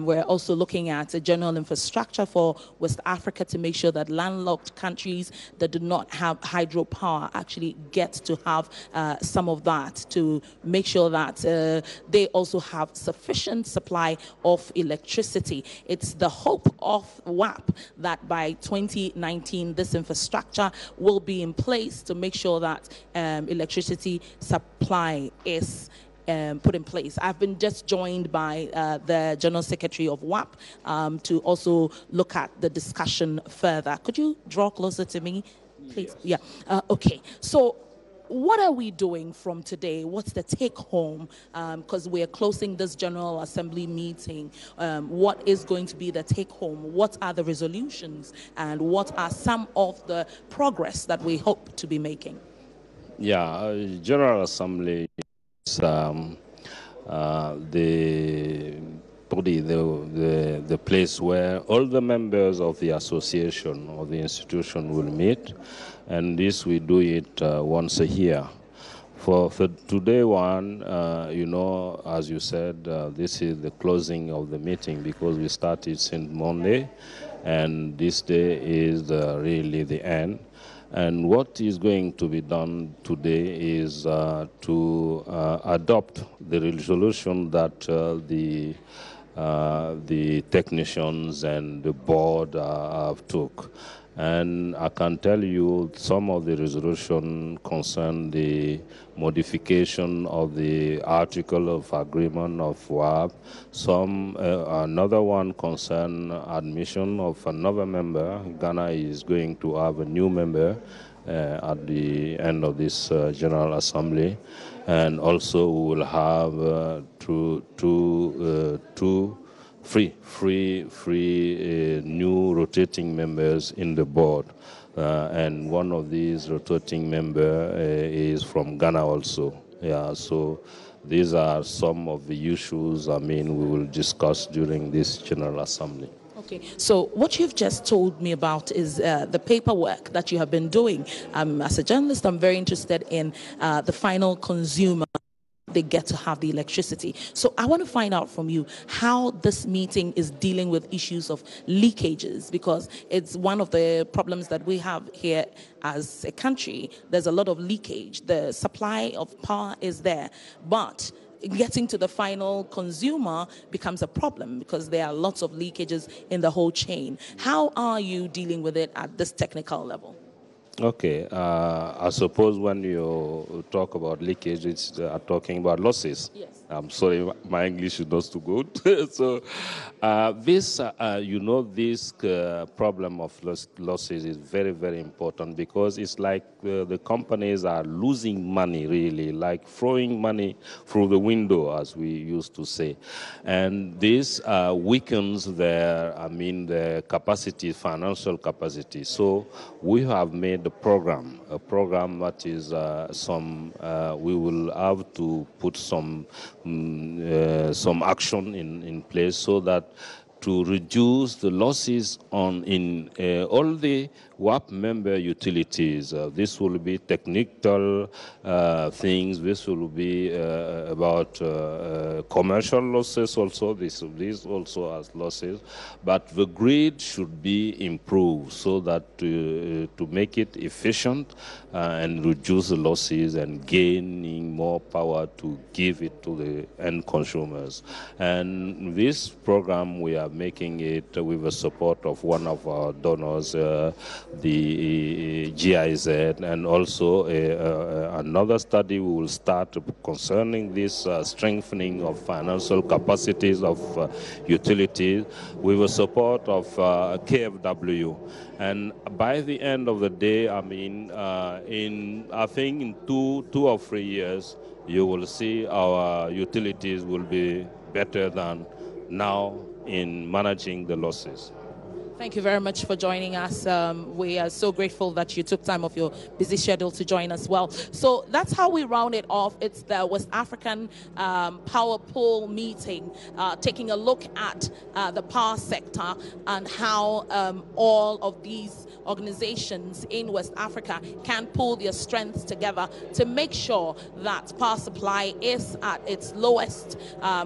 We're also looking at a general infrastructure for West Africa to make sure that landlocked countries that do not have hydropower actually get to have some of that, to make sure that they also have sufficient supply of electricity. It's the hope of WAPP that by 2019 this infrastructure will be in place to make sure that electricity supply is put in place. I've been just joined by the General Secretary of WAPP to also look at the discussion further. Could you draw closer to me, please? Yes. Yeah. Okay. So what are we doing from today? What's the take home? Because we're closing this General Assembly meeting. What is going to be the take home? What are the resolutions? And what are some of the progress that we hope to be making? Yeah, General Assembly is the place where all the members of the association or the institution will meet, and this we do it once a year. For today one, as you said, this is the closing of the meeting because we started since Monday, and this day is really the end. And what is going to be done today is to adopt the resolution that the technicians and the board have took. And I can tell you some of the resolution concern the modification of the article of agreement of WAPP. Another one concern admission of another member. Ghana is going to have a new member at the end of this General Assembly. And also we will have two new rotating members in the board. And one of these rotating member is from Ghana also. Yeah, so these are some of the issues, we will discuss during this General Assembly. Okay, so what you've just told me about is the paperwork that you have been doing. As a journalist, I'm very interested in the final consumer. They get to have the electricity. So I want to find out from you how this meeting is dealing with issues of leakages, because it's one of the problems that we have here as a country. There's a lot of leakage. The supply of power is there, but getting to the final consumer becomes a problem because there are lots of leakages in the whole chain. How are you dealing with it at this technical level? Okay, I suppose when you talk about leakage, it's talking about losses. Yes. I'm sorry, my English is not too good. So this problem of losses is very, very important because it's like the companies are losing money, really, like throwing money through the window, as we used to say. And this weakens their capacity, financial capacity. So we have made a program that is we will have to put some action in place so that to reduce the losses in all the WAPP member utilities. This will be technical things. This will be about commercial losses also. This also has losses. But the grid should be improved so that to make it efficient and reduce the losses and gaining more power to give it to the end consumers. And this program, we are making it with the support of one of our donors, the GIZ, and also another study we will start concerning this strengthening of financial capacities of utilities with the support of KfW. And by the end of the day, I think in two or 3 years, you will see our utilities will be better than now in managing the losses. Thank you very much for joining us. We are so grateful that you took time off your busy schedule to join us. Well, so that's how we round it off. It's the West African Power Pool meeting, taking a look at the power sector and how all of these organizations in West Africa can pull their strengths together to make sure that power supply is at its lowest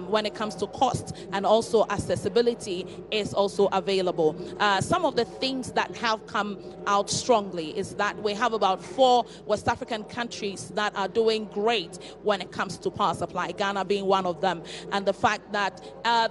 when it comes to cost, and also accessibility is also available. Some of the things that have come out strongly is that we have about 4 West African countries that are doing great when it comes to power supply, Ghana being one of them, and the fact that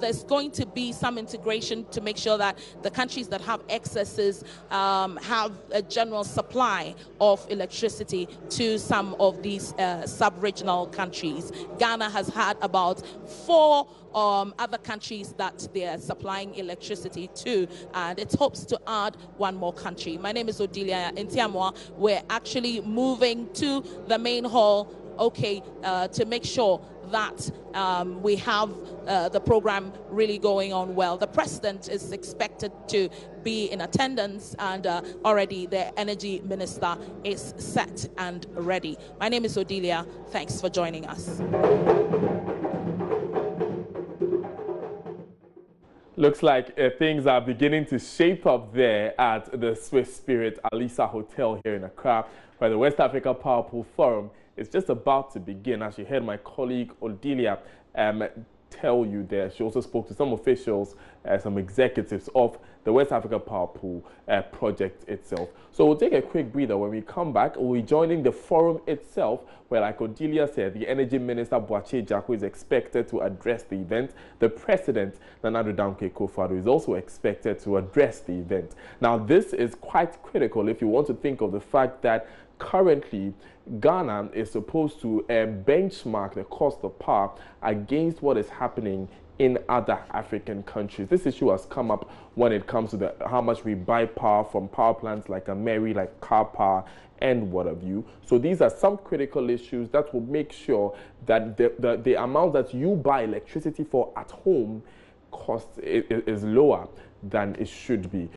there's going to be some integration to make sure that the countries that have excesses have a general supply of electricity to some of these sub-regional countries. Ghana has had about 4 other countries that they're supplying electricity to, and it hopes to add 1 more country. My name is Odilia Ntiamwa. We're actually moving to the main hall, to make sure that we have the program really going on well. The president is expected to be in attendance, and already the energy minister is set and ready. My name is Odilia. Thanks for joining us. Looks like things are beginning to shape up there at the Swiss Spirit Alisa Hotel here in Accra, where the West Africa Power Pool Forum is just about to begin. As you heard my colleague Odilia tell you there, she also spoke to some officials, some executives of the West Africa Power Pool project itself. So we'll take a quick breather. When we come back, we'll be joining the forum itself, where, like Odilia said, the Energy Minister Boakye Jaku is expected to address the event. The President, Nana Addo Dankwa Akufo-Addo, is also expected to address the event. Now, this is quite critical if you want to think of the fact that currently Ghana is supposed to benchmark the cost of power against what is happening in other African countries. This issue has come up when it comes to how much we buy power from power plants like Ameri, like Car Power, and what have you. So these are some critical issues that will make sure that the amount that you buy electricity for at home cost is lower than it should be.